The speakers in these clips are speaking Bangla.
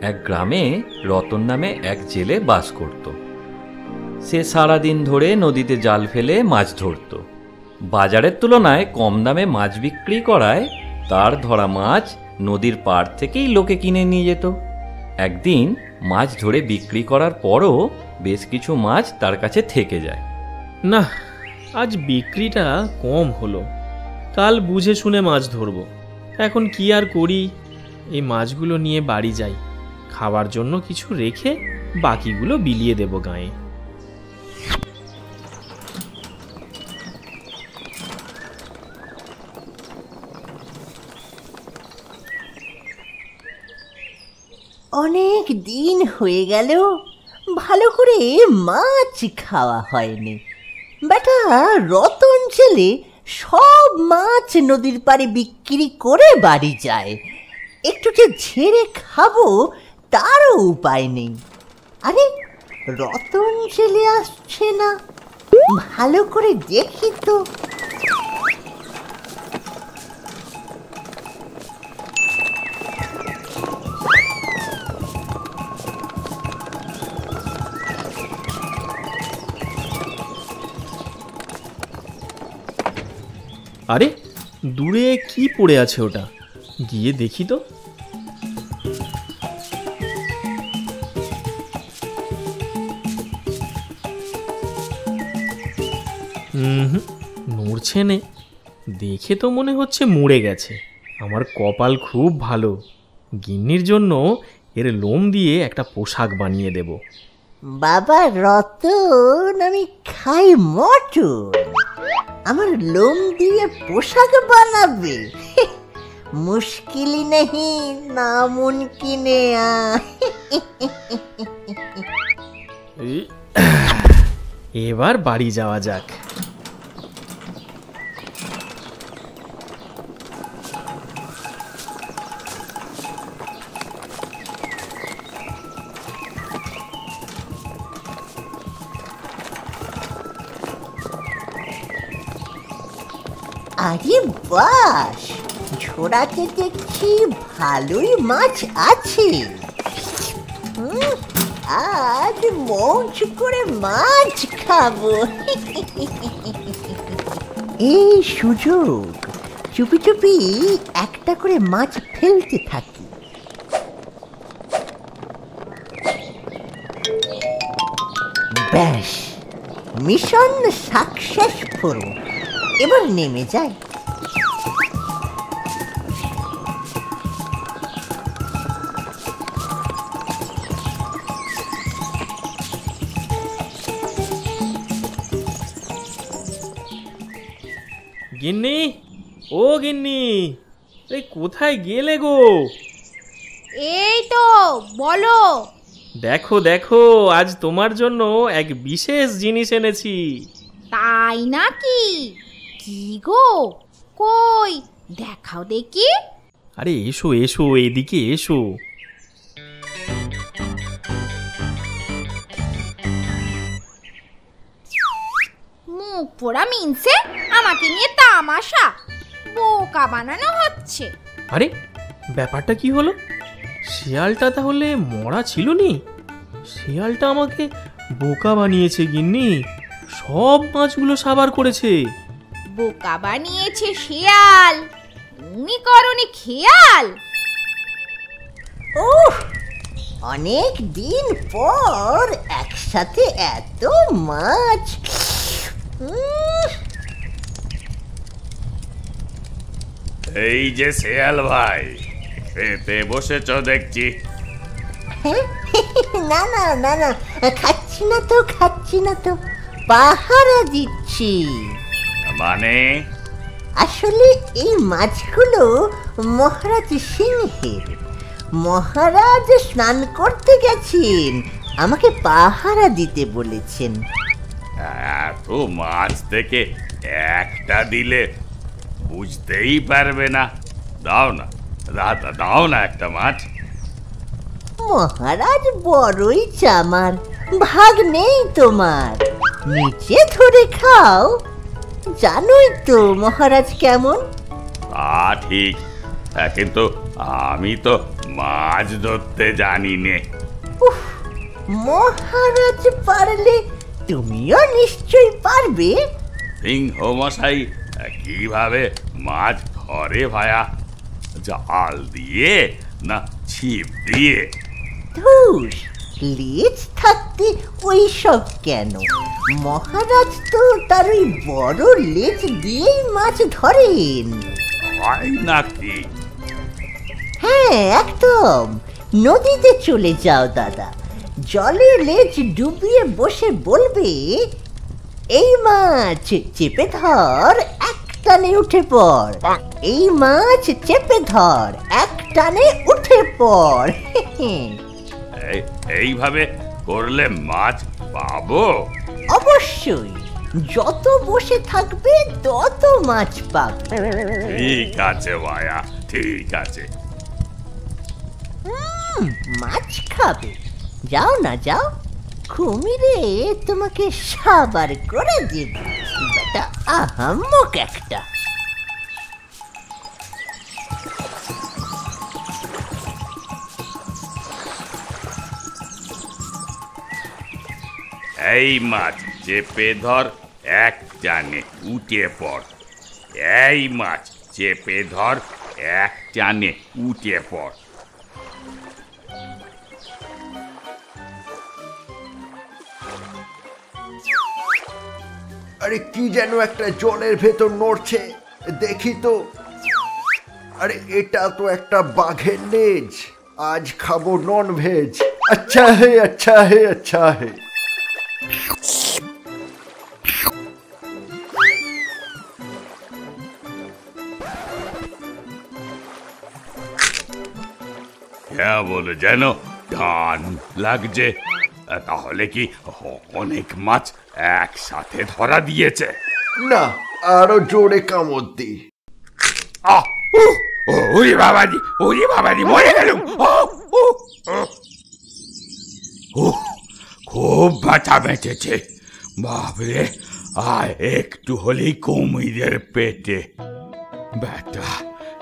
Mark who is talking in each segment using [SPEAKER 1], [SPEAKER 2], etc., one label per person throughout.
[SPEAKER 1] এক গ্রামে রতন নামে এক জেলে বাস করত। সে সারাদিন ধরে নদীতে জাল ফেলে মাছ ধরত। বাজারের তুলনায় কম দামে মাছ বিক্রি করায় তার ধরা মাছ নদীর পাড় থেকেই লোকে কিনে নিয়ে যেত। একদিন মাছ ধরে বিক্রি করার পরও বেশ কিছু মাছ তার কাছে থেকে যায়।
[SPEAKER 2] না, আজ বিক্রিটা কম হলো, কাল বুঝে শুনে মাছ ধরবো। এখন কি আর করি, এই মাছগুলো নিয়ে বাড়ি যাই, খাওয়ার জন্য কিছু রেখে বাকিগুলো বিলিয়ে দেব গায়ে।
[SPEAKER 3] অনেক দিন হয়ে গেল ভালো করে মাছ খাওয়া হয়নি। বেটা রতন ছেলে সব মাছ নদীর পাড়ে বিক্রি করে বাড়ি যায়। একটু যে ঝেড়ে খাবো তারও উপায় নেই। আরে রতন ছেলে আসছে না, ভালো করে দেখি তো।
[SPEAKER 2] আরে দূরে কি পড়ে আছে ওটা, গিয়ে দেখি তো। নড়ছে নে, দেখে তো মনে হচ্ছে মরে গেছে। আমার কপাল খুব ভালো, গিন্নির জন্য এর লোম দিয়ে একটা পোশাক বানিয়ে দেব।
[SPEAKER 3] বাবা রতন, আমি খাই মটন, আমার লোম দিয়ে পোশাক বানাবে? মুশকিলই নেই, নামুনকিন।
[SPEAKER 2] এবার বাড়ি যাওয়া যাক।
[SPEAKER 3] আরে বাস, ঝোড়াতে দেখছি ভালোই মাছ আছে। আজ মৌজ করে মাছ খাবো। এই সুযোগ, চুপি চুপি একটা করে মাছ ফেলতে থাকি। ব্যাস, মিশন সাকসেসফুল। এবার নেমে যাই।
[SPEAKER 2] গিন্নি, ও গিন্নি, এই কোথায় গেলে গো?
[SPEAKER 4] এই তো, বলো।
[SPEAKER 2] দেখো দেখো, আজ তোমার জন্য এক বিশেষ জিনিস এনেছি।
[SPEAKER 4] তাই নাকি? কি গো, কই দেখাও দেখি।
[SPEAKER 2] আরে এসো এসো, এদিকে এসো।
[SPEAKER 4] মুখ পোড়া মিনসে আমাকে নিয়ে তামাশা, বোকা বানানো হচ্ছে।
[SPEAKER 2] আরে ব্যাপারটা কি হলো? শিয়ালটা তাহলে মরা ছিল নি? শিয়ালটা আমাকে বোকা বানিয়েছে গিন্নি, সব মাছগুলো সাবার করেছে।
[SPEAKER 4] বোকা বানিয়েছে শিয়াল, তুমি করনি খেয়াল।
[SPEAKER 3] ওহ, অনেক দিন পর একসাথে এত মাছ।
[SPEAKER 5] এই যে শেয়াল ভাই, খেতে বসেছ দেখছি।
[SPEAKER 3] না না না না, খাচ্ছি না তো, পাহারা দিচ্ছি।
[SPEAKER 5] মানে?
[SPEAKER 3] আসলে এই মাছগুলো মহারাজ সিংহের। মহারাজ স্নান করতে গেছেন, আমাকে পাহারা দিতে বলেছেন।
[SPEAKER 5] এত মাছ থেকে একটা দিলে বুঝতেই পারবে না। দাও না, দাও না একটা মাছ।
[SPEAKER 3] মহারাজ বড়ই চামার, ভাগ নেই তোমার, নিচে ধরে খাও। জানোই তো মহারাজ কেমন।
[SPEAKER 5] ঠিক, কিন্তু আমি তো মাছ ধরতে জানি নে।
[SPEAKER 3] উফ, মহারাজ পারলে তুমিও নিশ্চয়ই পারবে।
[SPEAKER 5] সিংহ মশাই কিভাবে মাছ ধরে ভায়া? জাল দিয়ে না ছিপ দিয়ে?
[SPEAKER 3] ধুস, লেজ থাকতে ওই সব কেন? মহারাজ তো তার ওই বড় লেজ দিয়েই মাছ ধরেন।
[SPEAKER 5] হয় নাকি?
[SPEAKER 3] হ্যাঁ, একদম। নদীতে চলে যাও দাদা, জলে লেজ ডুবিয়ে বসে বলবে, এই মাছ চেপে ধর, এক টানে উঠে পড়। এই মাছ চেপে ধর, এক টানে উঠে পড়।
[SPEAKER 5] এইভাবে করলে মাছ পাবো?
[SPEAKER 3] অবশ্যই, যত বসে থাকবে তত মাছ পাবে।
[SPEAKER 5] ঠিক আছে ভায়া, ঠিক আছে।
[SPEAKER 3] মাছ খাবে? যাও না, যাও। কুমিরে তোমাকে সাবার করে দেবে। বেটা আহাম্মক একটা।
[SPEAKER 5] এই মাছ চেপে ধর, এক টানে উঠে পড়। এই মাছ চেপে ধর, এক টানে উঠে পড়।
[SPEAKER 6] আরে কি যেন একটা জলের ভেতর নড়ছে, দেখি তো। আরে এটা তো একটা বাঘের লেজ। আজ খাবো নন ভেজ। আচ্ছা হে, আচ্ছা হে, আচ্ছা হে।
[SPEAKER 5] কেবল যেন টান লাগছে। তাহলে কি অনেক মাছ একসাথে ধরা দিয়েছে?
[SPEAKER 6] না, আরো জোরে কামড় দি।
[SPEAKER 5] ওরে বাবাজি, ওরে বাবাজি, মরে গেলুম। খুব ব্যথা বেঁচেছে বাবরে। আর একটু হলেই কুমিরের পেটে ব্যথা।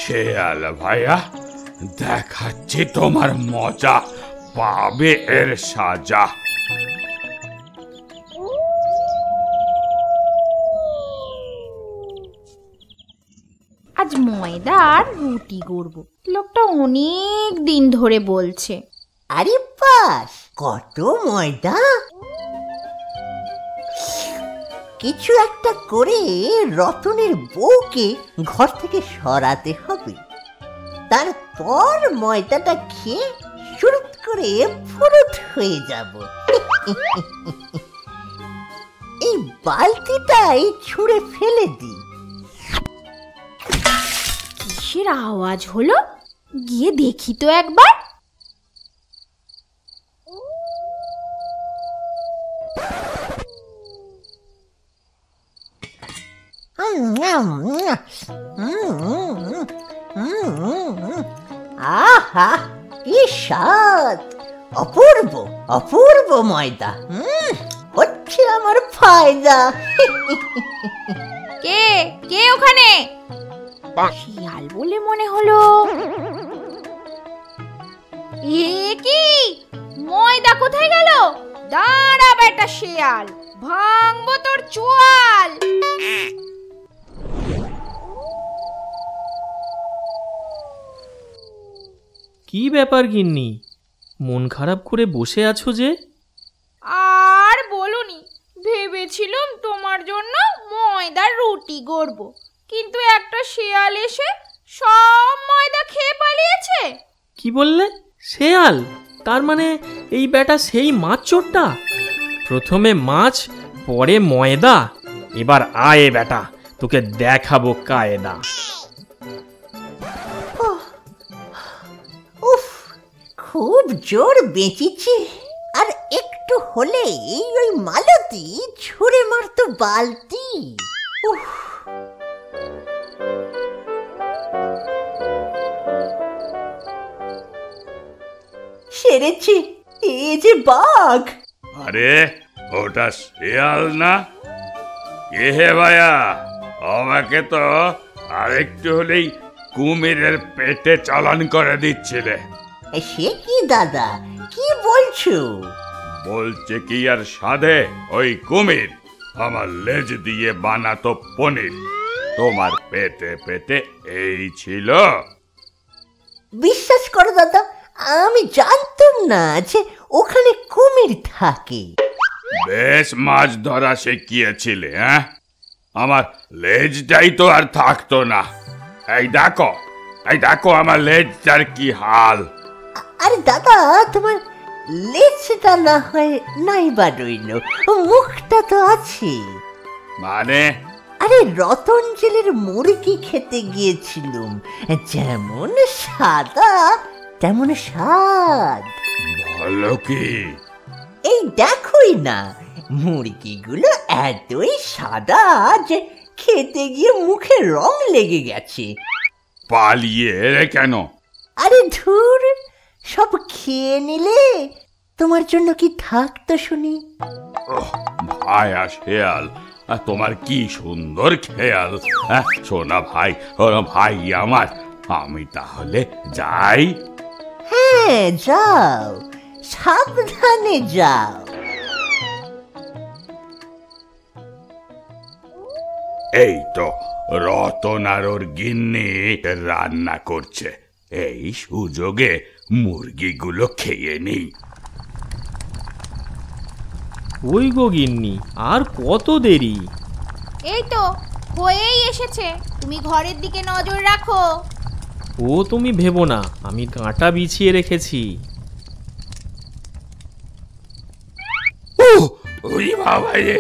[SPEAKER 5] শেয়াল ভাইয়া, দেখাচ্ছি তোমার মজা, পাবে এর সাজা।
[SPEAKER 4] আজ ময়দার রুটি গড়বো, লোকটা অনেক দিন ধরে বলছে।
[SPEAKER 3] আরে বাস, কত ময়দা! কিছু একটা করে রতনের বউকে ঘর থেকে সরাতে হবে। তারপর ময়দাটা খেয়ে শুরুত করে ফুরুত হয়ে যাব। এই বালতিটাই ছুঁড়ে ফেলে দিই।
[SPEAKER 4] কিসের আওয়াজ হলো? গিয়ে দেখি তো একবার।
[SPEAKER 3] আহা, কি স্বাদ! অপূর্ব অপূর্ব ময়দা। হচ্ছে আমার ফায়দা।
[SPEAKER 4] কে কে ওখানে? শিয়াল বলে মনে হলো। এ কি, ময়দা কোথায় গেল? দাঁড়া বেটা শিয়াল, ভাঙবো তোর চোয়াল।
[SPEAKER 2] কি ব্যাপার গিন্নি, মন খারাপ করে বসে আছো যে?
[SPEAKER 4] আর বলুনি, ভেবেছিলাম তোমার জন্য ময়দার রুটি গড়বো, কিন্তু একটা শিয়াল এসে সব ময়দা খেয়ে পালিয়েছে।
[SPEAKER 2] কি বললে? শেয়াল? তার মানে এই বেটা সেই মাছ চোরটা? প্রথমে মাছ, পরে ময়দা। এবার আয় বেটা, তোকে দেখাবো কায়দা।
[SPEAKER 3] উফ, খুব জোর বেঁচেছি। আর একটু হলেই ওই মালতী ছুঁড়ে মারতো বালতি। উফ, সেরেছি। এ যে বাঘ।
[SPEAKER 5] আরে ওটা শেয়াল না? কে হে ভাইয়া? আমাকে তো আরেকটু হলেই কুমিরের পেটে চালান করে দিচ্ছিলে।
[SPEAKER 3] সে কি দাদা, কি বলছো?
[SPEAKER 5] বলছে কি আর সাধে ওই কুমির আমার লেজ দিয়ে বানাতো পনির, তোমার পেটে পেটে এই ছিল।
[SPEAKER 3] বিশ্বাস করো দাদা, আমি জানতাম না যে ওখানে কুমির থাকে।
[SPEAKER 5] বেশ মাছ ধরা শিখিয়েছিলে, হ্যাঁ? আমার লেজটাই তো আর থাকতো না। এই দেখো আমার লেজটার কি হাল।
[SPEAKER 3] আরে দাদা, তোমার লেজটা না হয় নাই বা রইল, মুখটা তো আছে।
[SPEAKER 5] মানে?
[SPEAKER 3] আরে রতন জেলের মুরগি খেতে গিয়েছিলাম, যেমন সাদা তেমন স্বাদ।
[SPEAKER 5] বলো কি?
[SPEAKER 3] এই দেখোই না, মুরগিগুলো এতই সাদা যে খেতে গিয়ে মুখে রং লেগে গেছে।
[SPEAKER 5] পালিয়ে এলে কেন?
[SPEAKER 3] আরে ধুর, সব খেয়ে নিলে তোমার জন্য কি থাকতো শুনি?
[SPEAKER 5] ভাই আর শেয়াল, তোমার কি সুন্দর খেয়াল। শোনা ভাই, ভাই আমার, আমি তাহলে যাই।
[SPEAKER 3] হ্যাঁ যাও, সাবধানে যাও।
[SPEAKER 5] এই তো রতন আর ওর গিন্নি রান্না করছে, এই সুযোগে মুরগিগুলো খেয়ে নিই।
[SPEAKER 2] ওই গো গিন্নি, আর কত দেরি?
[SPEAKER 4] এই তো হয়েই এসেছে, তুমি ঘরের দিকে নজর রাখো।
[SPEAKER 2] ও তুমি ভেবো না, আমি কাঁটা বিছিয়ে রেখেছি।
[SPEAKER 5] ওরে বাবা রে,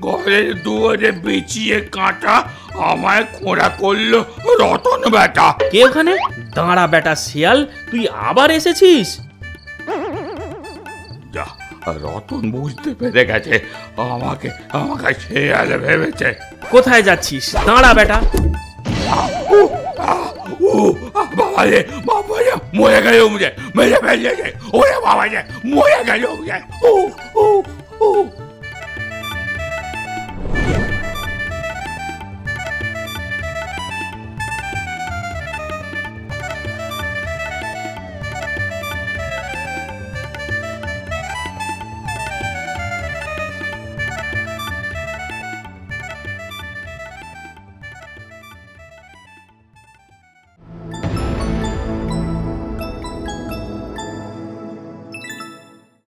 [SPEAKER 5] ঘরের দুয়ারে বিছিয়ে কাঁটা আমায় খোঁড়া করলো রতন বেটা।
[SPEAKER 2] কে ওখানে? দাঁড়া বেটা শিয়াল, তুই আবার এসেছিস?
[SPEAKER 5] যা, রতন বুঝতে পেরে গেছে আমাকে শেয়াল ভেবেছে।
[SPEAKER 2] কোথায় যাচ্ছিস? দাঁড়া বেটা।
[SPEAKER 5] বাবা রে, মরে গেল মুঝে, মেরে ফেলেছে। ওরে বাবা রে, মরে গেল মুঝে।